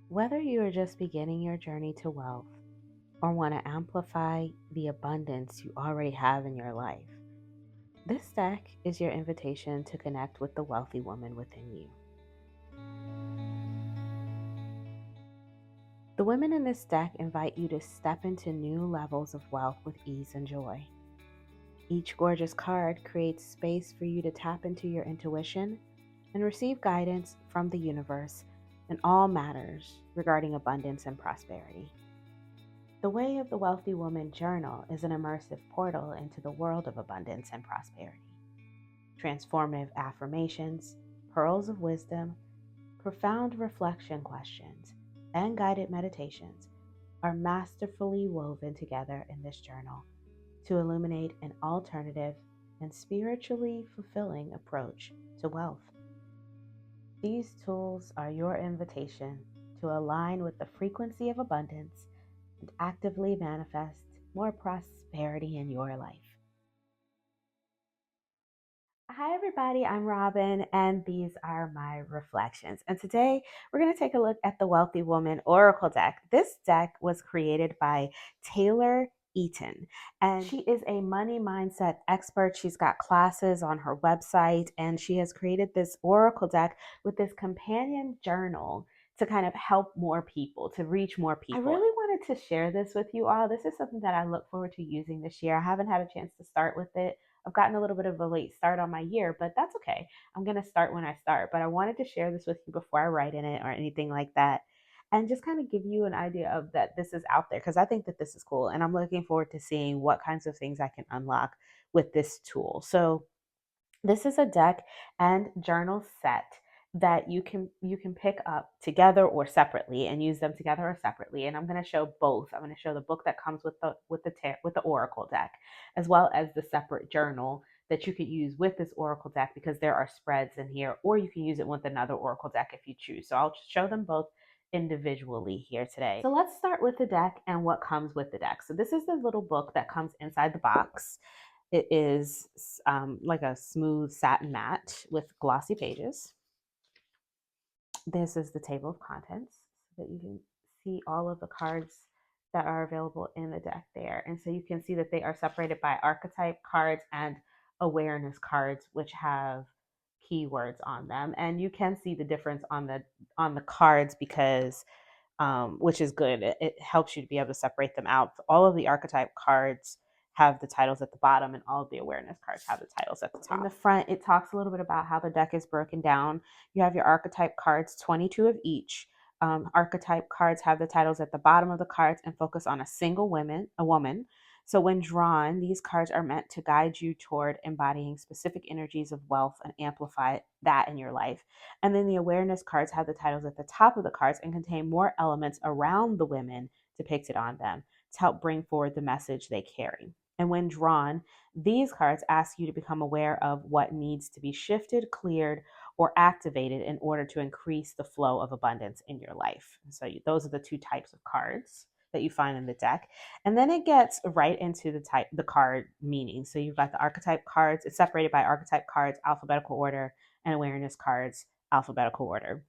Whether you are just beginning your journey to wealth or want to amplify the abundance you already have in your life, this deck is your invitation to connect with the wealthy woman within you. The women in this deck invite you to step into new levels of wealth with ease and joy. Each gorgeous card creates space for you to tap into your intuition and receive guidance from the universe in all matters regarding abundance and prosperity. The Way of the Wealthy Woman journal is an immersive portal into the world of abundance and prosperity. Transformative affirmations, pearls of wisdom, profound reflection questions, and guided meditations are masterfully woven together in this journal to illuminate an alternative and spiritually fulfilling approach to wealth. These tools are your invitation to align with the frequency of abundance and actively manifest more prosperity in your life. Hi, everybody. I'm Robin, and these are my reflections. And today we're going to take a look at the Wealthy Woman Oracle deck. This deck was created by Taylor Eaton, and she is a money mindset expert. She's got classes on her website, and she has created this Oracle deck with this companion journal to kind of help more people, to reach more people. I really wanted to share this with you all. This is something that I look forward to using this year. I haven't had a chance to start with it. I've gotten a little bit of a late start on my year, but that's okay. I'm going to start when I start. But I wanted to share this with you before I write in it or anything like that. And just kind of give you an idea of that this is out there because I think that this is cool. And I'm looking forward to seeing what kinds of things I can unlock with this tool. So this is a deck and journal set that you can pick up together or separately and use them together or separately. And I'm going to show both. I'm going to show the book that comes with the Oracle deck, as well as the separate journal that you could use with this Oracle deck because there are spreads in here, or you can use it with another Oracle deck if you choose. So I'll show them both individually here today. So let's start with the deck and what comes with the deck. So this is the little book that comes inside the box. It is like a smooth satin matte with glossy pages. This is the table of contents so that you can see all of the cards that are available in the deck there. And so you can see that they are separated by archetype cards and awareness cards, which have keywords on them. And you can see the difference on the cards because which is good. It helps you to be able to separate them out. All of the archetype cards have the titles at the bottom, and all of the awareness cards have the titles at the top. In the front, it talks a little bit about how the deck is broken down. You have your archetype cards, 22 of each. Archetype cards have the titles at the bottom of the cards and focus on a woman. So when drawn, these cards are meant to guide you toward embodying specific energies of wealth and amplify that in your life. And then the awareness cards have the titles at the top of the cards and contain more elements around the women depicted on them to help bring forward the message they carry. And when drawn, these cards ask you to become aware of what needs to be shifted, cleared, or activated in order to increase the flow of abundance in your life. So those are the two types of cards that you find in the deck. And then it gets right into the card meaning. So you've got the archetype cards. It's separated by archetype cards, alphabetical order, and awareness cards, alphabetical order.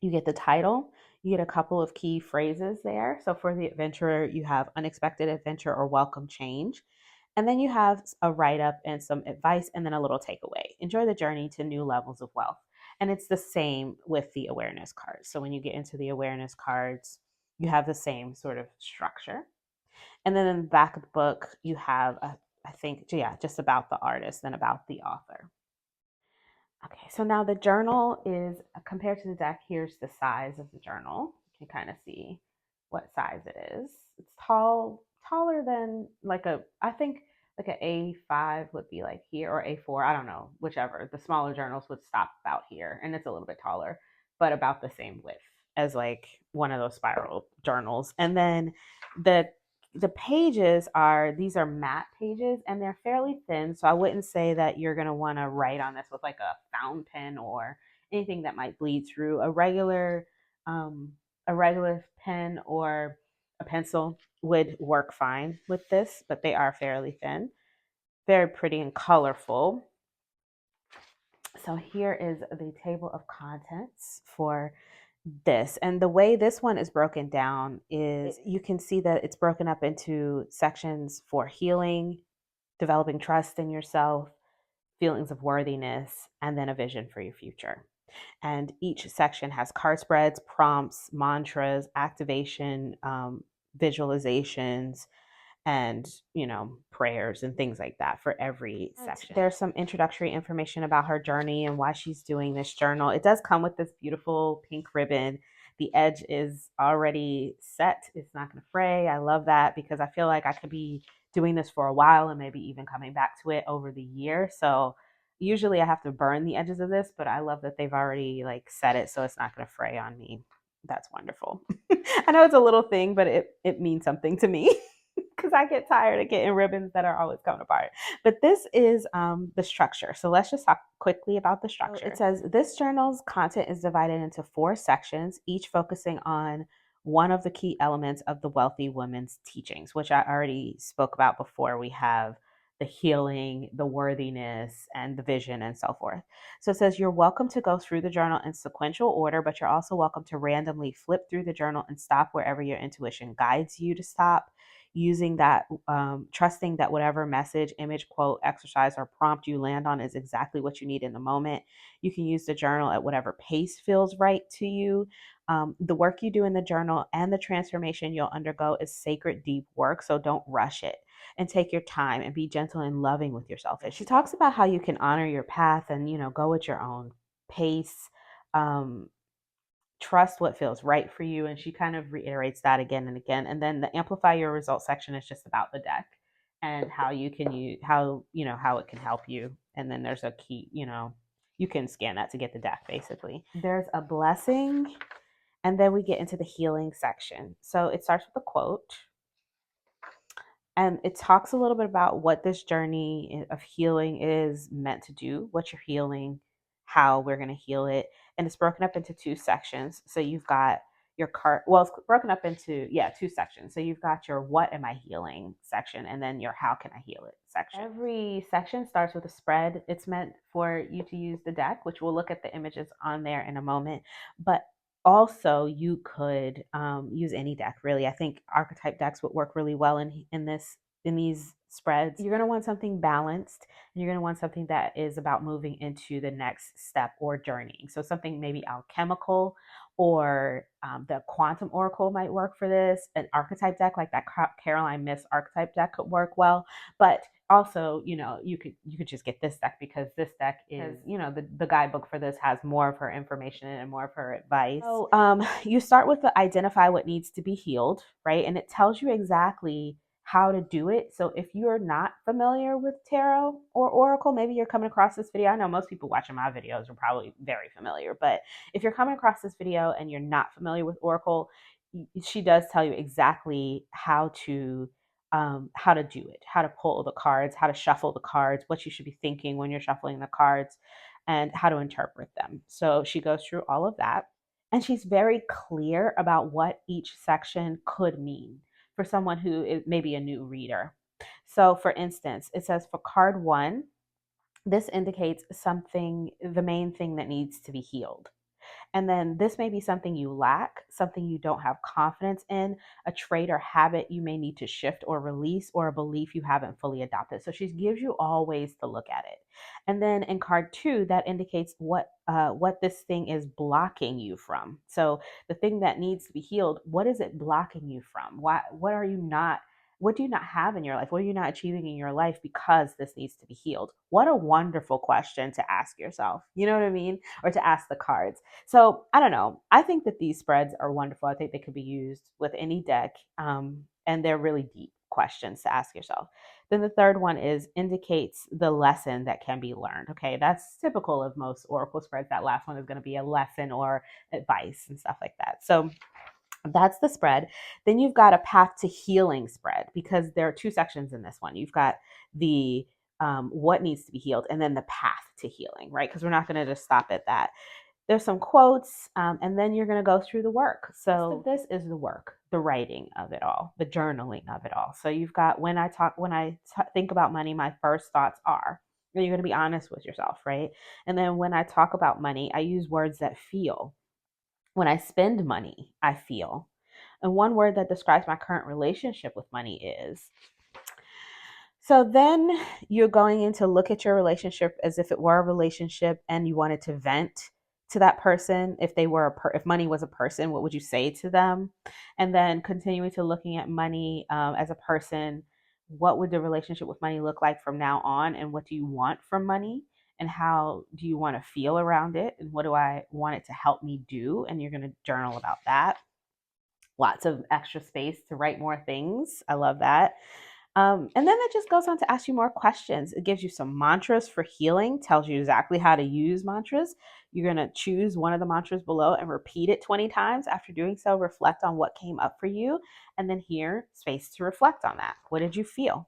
You get the title, you get a couple of key phrases there. So for the adventurer, you have unexpected adventure or welcome change. And then you have a write up and some advice, and then a little takeaway. Enjoy the journey to new levels of wealth. And it's the same with the awareness cards. So when you get into the awareness cards, you have the same sort of structure. And then in the back of the book, you have, just about the artist and about the author. Okay, so now the journal is compared to the deck. Here's the size of the journal. You can kind of see what size it is. It's taller than I think like an A5 would be like here, or A4. I don't know, whichever. The smaller journals would stop about here, and it's a little bit taller, but about the same width as like one of those spiral journals. And then the pages these are matte pages, and they're fairly thin, so I wouldn't say that you're going to want to write on this with like a fountain pen or anything that might bleed through. A regular pen or a pencil would work fine with this, but they are fairly thin, very pretty and colorful. So here is the table of contents for this. And the way this one is broken down is you can see that it's broken up into sections for healing, developing trust in yourself, feelings of worthiness, and then a vision for your future. And each section has card spreads, prompts, mantras, activation, visualizations, and prayers and things like that for every section. There's some introductory information about her journey and why she's doing this journal. It does come with this beautiful pink ribbon. The edge is already set, it's not going to fray. I love that because I feel like I could be doing this for a while and maybe even coming back to it over the year. So usually I have to burn the edges of this, but I love that they've already like set it so it's not going to fray on me. That's wonderful. I know it's a little thing, but it means something to me. Because I get tired of getting ribbons that are always coming apart. But this is the structure. So let's just talk quickly about the structure. It says this journal's content is divided into 4 sections, each focusing on one of the key elements of the wealthy woman's teachings, which I already spoke about before. We have the healing, the worthiness, and the vision, and so forth. So it says you're welcome to go through the journal in sequential order, but you're also welcome to randomly flip through the journal and stop wherever your intuition guides you to stop, using that, trusting that whatever message, image, quote, exercise, or prompt you land on is exactly what you need in the moment. You can use the journal at whatever pace feels right to you. The work you do in the journal and the transformation you'll undergo is sacred, deep work, so don't rush it and take your time and be gentle and loving with yourself. And she talks about how you can honor your path and, go at your own pace. Trust what feels right for you. And she kind of reiterates that again and again. And then the amplify your results section is just about the deck and how you can use how it can help you. And then there's a key, you can scan that to get the deck basically. There's a blessing, and then we get into the healing section. So it starts with a quote. And it talks a little bit about what this journey of healing is meant to do, what you're healing, how we're going to heal it. And it's broken up into 2 sections. So you've got your card. Well, it's broken up into, 2 sections. So you've got your what am I healing section, and then your how can I heal it section. Every section starts with a spread. It's meant for you to use the deck, which we'll look at the images on there in a moment. But also, you could use any deck, really. I think archetype decks would work really well in these spreads. You're going to want something balanced, and you're going to want something that is about moving into the next step or journeying. So something maybe alchemical, or the quantum oracle might work for this. An archetype deck like that Caroline Myss archetype deck could work well. But also, you could just get this deck, because this deck is, the guidebook for this has more of her information and more of her advice. So you start with the identify what needs to be healed, right? And it tells you exactly how to do it. So if you're not familiar with tarot or oracle, maybe you're coming across this video. I know most people watching my videos are probably very familiar, but if you're coming across this video and you're not familiar with oracle, she does tell you exactly how to do it, how to pull the cards, how to shuffle the cards, what you should be thinking when you're shuffling the cards, and how to interpret them. So she goes through all of that, and she's very clear about what each section could mean for someone who is maybe a new reader. So for instance, it says for card 1, this indicates something, the main thing that needs to be healed. And then this may be something you lack, something you don't have confidence in, a trait or habit you may need to shift or release, or a belief you haven't fully adopted. So she gives you all ways to look at it. And then in card 2, that indicates what this thing is blocking you from. So the thing that needs to be healed, what is it blocking you from? What are you not? What do you not have in your life? What are you not achieving in your life because this needs to be healed? What a wonderful question to ask yourself. You know what I mean? Or to ask the cards. So I don't know. I think that these spreads are wonderful. I think they could be used with any deck, and they're really deep questions to ask yourself. Then the third one is indicates the lesson that can be learned. Okay, that's typical of most oracle spreads. That last one is going to be a lesson or advice and stuff like that. So that's the spread. Then you've got a path to healing spread, because there are 2 sections in this one. You've got the what needs to be healed, and then the path to healing, right? Because we're not going to just stop at that. There's some quotes, and then you're going to go through the work. So this is the work, the writing of it all, the journaling of it all. So you've got when I think about money, my first thoughts are, and you're going to be honest with yourself, right? And then when I talk about money, I use words that feel. When I spend money, I feel. And one word that describes my current relationship with money is. So then you're going in to look at your relationship as if it were a relationship and you wanted to vent to that person. If they were if money was a person, what would you say to them? And then continuing to looking at money as a person, what would the relationship with money look like from now on? And what do you want from money? And how do you want to feel around it? And what do I want it to help me do? And you're going to journal about that. Lots of extra space to write more things. I love that. And then it just goes on to ask you more questions. It gives you some mantras for healing, tells you exactly how to use mantras. You're going to choose one of the mantras below and repeat it 20 times. After doing so, reflect on what came up for you. And then here, space to reflect on that. What did you feel?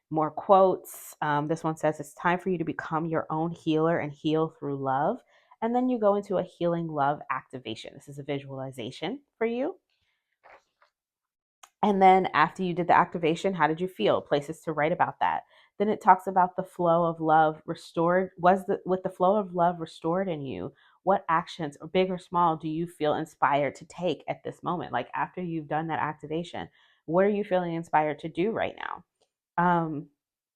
More quotes. This one says, it's time for you to become your own healer and heal through love. And then you go into a healing love activation. This is a visualization for you. And then after you did the activation, how did you feel? Places to write about that. Then it talks about the flow of love restored. With the flow of love restored in you, what actions, or big or small, do you feel inspired to take at this moment? Like after you've done that activation, what are you feeling inspired to do right now?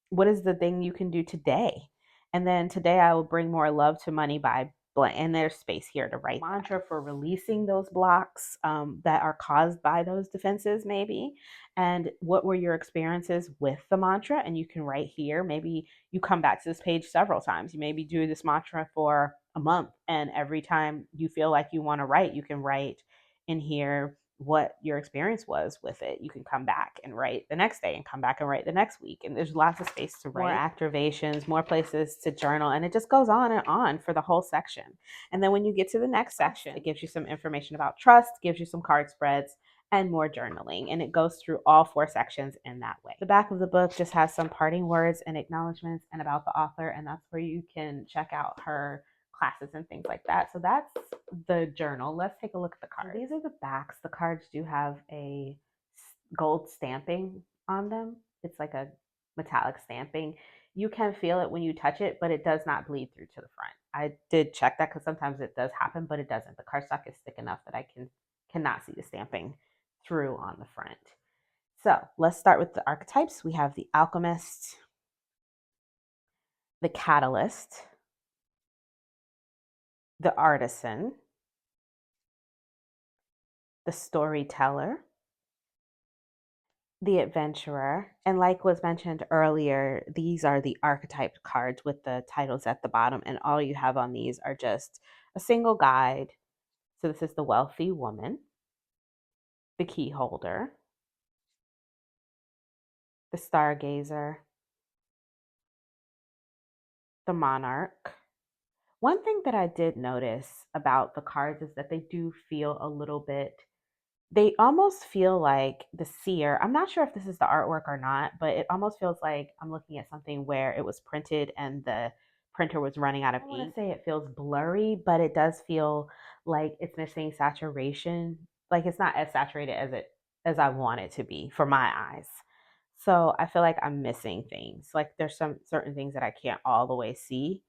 What is the thing you can do today? And then today I will bring more love to money by blank. And there's space here to write mantra for releasing those blocks that are caused by those defenses, maybe. And what were your experiences with the mantra? And you can write here. Maybe you come back to this page several times. You maybe do this mantra for a month, and every time you feel like you want to write, you can write in here what your experience was with it. You can come back and write the next day and come back and write the next week. And there's lots of space to write. More activations, more places to journal. And it just goes on and on for the whole section. And then when you get to the next section, it gives you some information about trust, gives you some card spreads, and more journaling. And it goes through all 4 sections in that way. The back of the book just has some parting words and acknowledgments and about the author. And that's where you can check out her classes and things like that. So that's the journal. Let's take a look at the cards. So these are the backs. The cards do have a gold stamping on them. It's like a metallic stamping. You can feel it when you touch it, but it does not bleed through to the front. I did check that because sometimes it does happen, but it doesn't. The cardstock is thick enough that I cannot see the stamping through on the front. So let's start with the archetypes. We have the alchemist, the catalyst, the artisan, the storyteller, the adventurer. And like was mentioned earlier, these are the archetype cards with the titles at the bottom. And all you have on these are just a single guide. So this is the wealthy woman, the key holder, the stargazer, the monarch. One thing that I did notice about the cards is that they do feel a little bit, they almost feel like the seer. I'm not sure if this is the artwork or not, but it almost feels like I'm looking at something where it was printed and the printer was running out of ink. I want to say it feels blurry, but it does feel like it's missing saturation. Like it's not as saturated as I want it to be for my eyes. So I feel like I'm missing things. Like there's some certain things that I can't all the way see.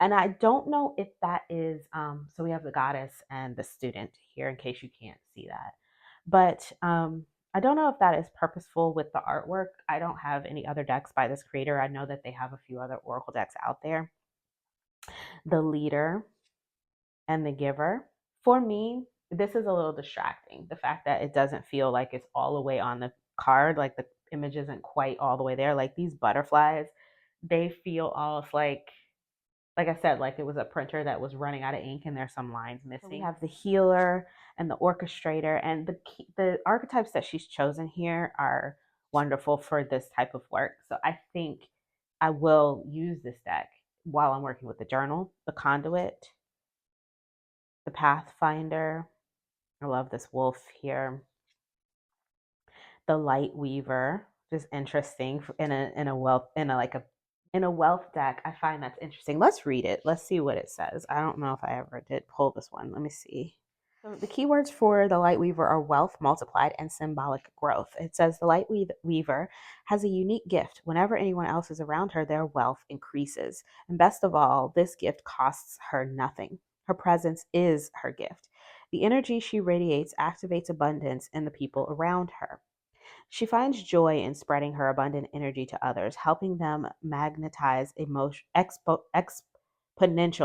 And I don't know if that is, so we have the goddess and the student here in case you can't see that. But I don't know if that is purposeful with the artwork. I don't have any other decks by this creator. I know that they have a few other Oracle decks out there. The leader and the giver. For me, this is a little distracting. The fact that it doesn't feel like it's all the way on the card, like the image isn't quite all the way there. Like these butterflies, they feel almost like I said, like it was a printer that was running out of ink and there's some lines missing. We have the healer and the orchestrator, and the archetypes that she's chosen here are wonderful for this type of work. So I think I will use this deck while I'm working with the journal, the conduit, the pathfinder. I love this wolf here. The light weaver, just interesting in a wealth in a wealth deck. I find that's interesting. Let's read it. Let's see what it says. I don't know if I ever did pull this one. Let me see. So the keywords for the light weaver are wealth multiplied and symbolic growth. It says the light weaver has a unique gift. Whenever anyone else is around her, their wealth increases. And best of all, this gift costs her nothing. Her presence is her gift. The energy she radiates activates abundance in the people around her. She finds joy in spreading her abundant energy to others, helping them magnetize exponential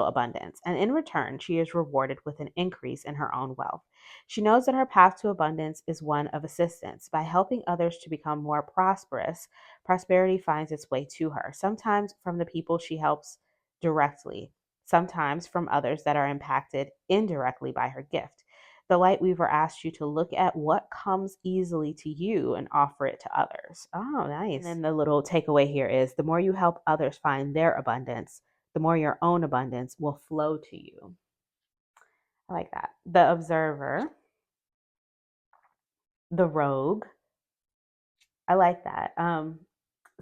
abundance. And in return, she is rewarded with an increase in her own wealth. She knows that her path to abundance is one of assistance. By helping others to become more prosperous, prosperity finds its way to her, sometimes from the people she helps directly, sometimes from others that are impacted indirectly by her gift. The light weaver asks you to look at what comes easily to you and offer it to others. Oh, nice. And then the little takeaway here is the more you help others find their abundance, the more your own abundance will flow to you. I like that. The observer, the rogue. I like that.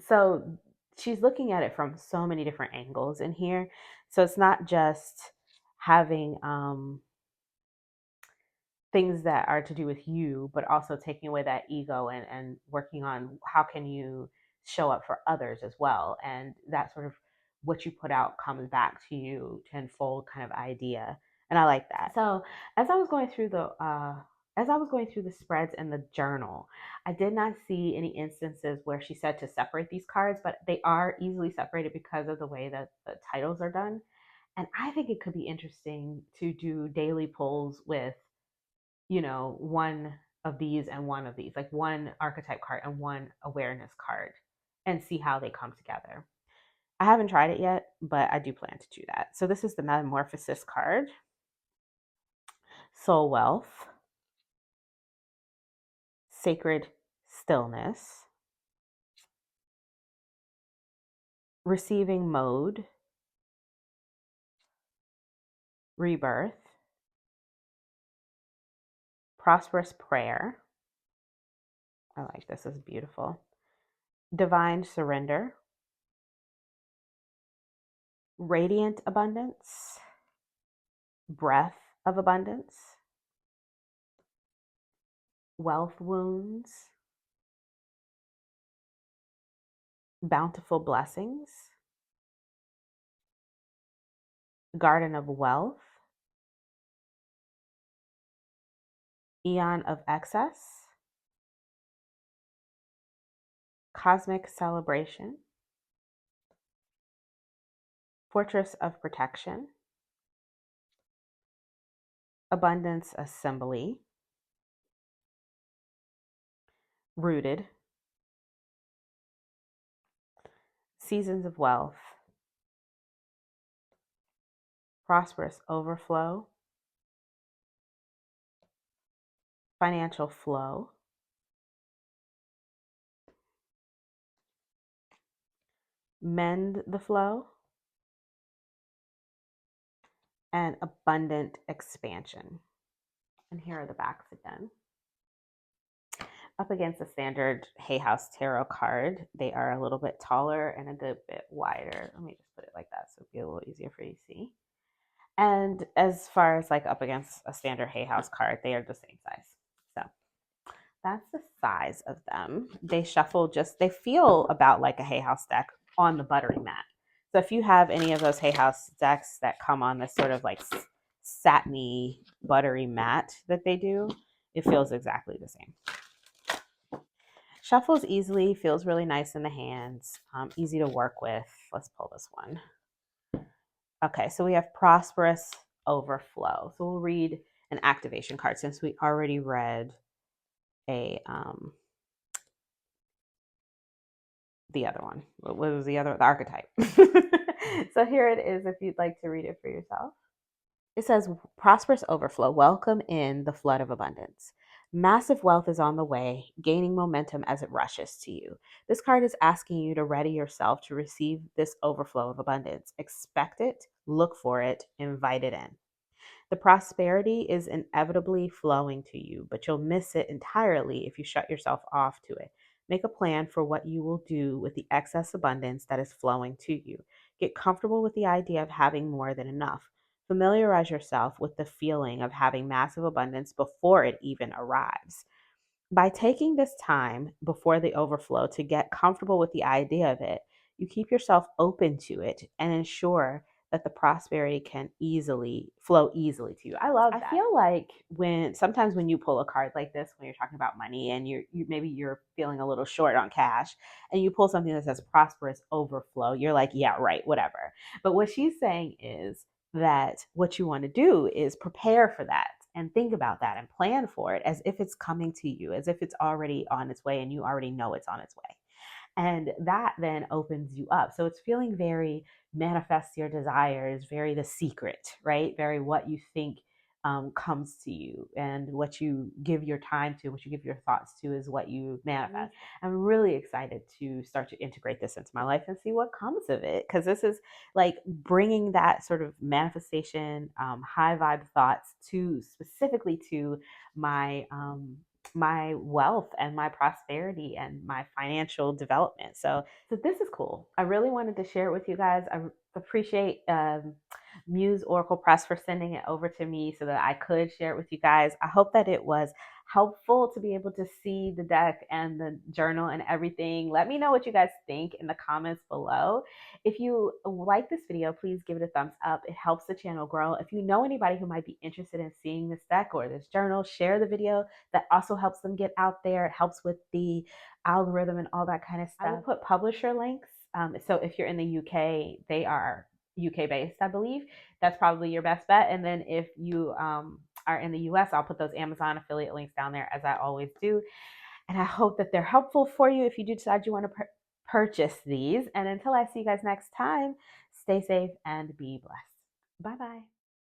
So she's looking at it from so many different angles in here. So it's not just having things that are to do with you, but also taking away that ego and working on how can you show up for others as well. And that sort of what you put out comes back to you tenfold kind of idea. And I like that. So as I was going through the spreads in the journal, I did not see any instances where she said to separate these cards, but they are easily separated because of the way that the titles are done. And I think it could be interesting to do daily pulls with one of these and one of these, like one archetype card and one awareness card, and see how they come together. I haven't tried it yet, but I do plan to do that. So this is the Metamorphosis card, Soul Wealth, Sacred Stillness, Receiving Mode, Rebirth, Prosperous Prayer. I like this, is beautiful. Divine Surrender, Radiant Abundance, Breath of Abundance, Wealth Wounds, Bountiful Blessings, Garden of Wealth, Eon of Excess, Cosmic Celebration, Fortress of Protection, Abundance Assembly, Rooted, Seasons of Wealth, Prosperous Overflow, Financial Flow, Mend the Flow, and Abundant Expansion. And here are the backs again. Up against the standard Hay House Tarot card, they are a little bit taller and a good bit wider. Let me just put it like that so it'll be a little easier for you to see. And as far as like up against a standard Hay House card, they are the same size. So that's the size of them. They they feel about like a Hay House deck on the buttery mat. So if you have any of those Hay House decks that come on this sort of like satiny buttery mat that they do, it feels exactly the same. Shuffles easily, feels really nice in the hands, easy to work with. Let's pull this one. Okay, so we have Prosperous Overflow. So we'll read an activation card since we already read the other one. What was the archetype? So here it is if you'd like to read it for yourself. It says, Prosperous Overflow, welcome in the flood of abundance. Massive wealth is on the way, gaining momentum as it rushes to you. This card is asking you to ready yourself to receive this overflow of abundance. Expect it, look for it, invite it in. The prosperity is inevitably flowing to you, but you'll miss it entirely if you shut yourself off to it. Make a plan for what you will do with the excess abundance that is flowing to you. Get comfortable with the idea of having more than enough. Familiarize yourself with the feeling of having massive abundance before it even arrives. By taking this time before the overflow to get comfortable with the idea of it, you keep yourself open to it and ensure that the prosperity can easily flow easily to you. I love that. I feel like sometimes when you pull a card like this, when you're talking about money and maybe you're feeling a little short on cash and you pull something that says prosperous overflow, you're like, yeah, right, whatever. But what she's saying is that what you want to do is prepare for that and think about that and plan for it as if it's coming to you, as if it's already on its way and you already know it's on its way. And that then opens you up. So it's feeling very manifest your desires, very The Secret, right? Very what you think comes to you, and what you give your time to, what you give your thoughts to is what you manifest. I'm really excited to start to integrate this into my life and see what comes of it, because this is like bringing that sort of manifestation, high vibe thoughts to specifically to my my wealth and my prosperity and my financial development. So this is cool. I really wanted to share it with you guys. I appreciate Muse Oracle Press for sending it over to me so that I could share it with you guys. I hope that it was helpful to be able to see the deck and the journal and everything. Let me know what you guys think in the comments below. If you like this video, please give it a thumbs up. It helps the channel grow. If you know anybody who might be interested in seeing this deck or this journal, share the video. That also helps them get out there. It helps with the algorithm and all that kind of stuff. I will put publisher links. So if you're in the UK, they are UK based, I believe. That's probably your best bet. And then if you are in the US, I'll put those Amazon affiliate links down there, as I always do. And I hope that they're helpful for you if you do decide you want to purchase these. And until I see you guys next time, stay safe and be blessed. Bye bye.